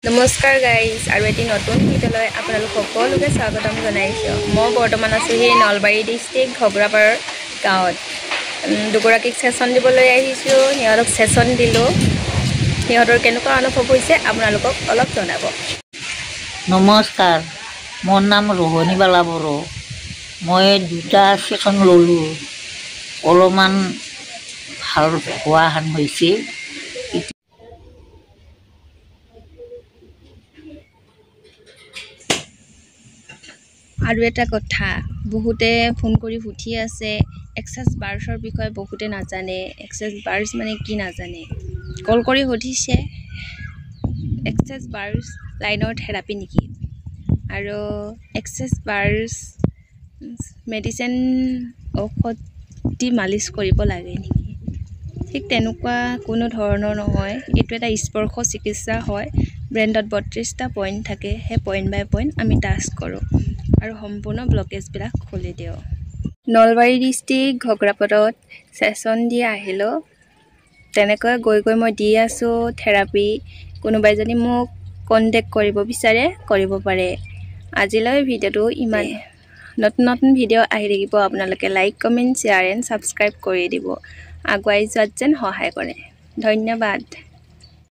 নমস্কাৰ গাইজ আৰু এটি নতুন ভিডিঅ'লৈ আপোনালোক সকলোকে স্বাগতম জনাইছোঁ। মই বৰ্তমান আছোঁ সেই নলবাৰী ডিষ্ট্ৰিক্ট ঘগ্ৰাপাৰ গাঁৱত। দুগৰাকীক ছেশ্যন দিবলৈ আহিছোঁ। সিহঁতক ছেশ্যন দিলোঁ। সিহঁতৰ কেনেকুৱা অনুভৱ হৈছে আপোনালোকক অলপ জনাব। নমস্কাৰ, মোৰ নাম ৰোহনী বালা বড়ো। মই 2টা ছেশ্যন ল'লোঁ। অলপমান ভাল হোৱা হেন হৈছে। আৰু এটা কথা, বহুতে ফোন কৰি সুধি আছে এক্সেছ বাৰ্ছৰ বিষয়ে বহুতে নাজানে। এক্সেছ বাৰ্ছ মানে কি নাজানে, কল কৰি সুধিছে এক্সেছ বাৰ্ছ লাইনৰ থেৰাপি নেকি, আৰু এক্সেছ বাৰ্ছ মেডিচিন ঔষধ দি মালিচ কৰিব লাগে নেকি। ঠিক তেনেকুৱা কোনো ধৰণৰ নহয়। এইটো এটা স্পৰ্শ চিকিৎসা হয়। ব্ৰেণ্ডত 32টা পইণ্ট থাকে। সেই পইণ্ট বাই পইণ্ট আমি টাচ কৰোঁ আৰু সম্পূৰ্ণ ব্লকেজবিলাক খুলি দিওঁ। নলবাৰী ডিষ্ট্ৰিক্ট ঘগ্ৰাপাৰত ছেশ্যন দি আহিলোঁ। তেনেকৈ গৈ মই দি আছোঁ থেৰাপি। কোনোবাই যদি মোক কণ্টেক্ট কৰিব বিচাৰে কৰিব পাৰে। আজিলৈ ভিডিঅ'টো ইমান। নতুন ভিডিঅ' আহি থাকিব। আপোনালোকে like, comment, share and subscribe কৰি দিব। আগুৱাই যোৱাত যেন সহায় কৰে। ধন্যবাদ।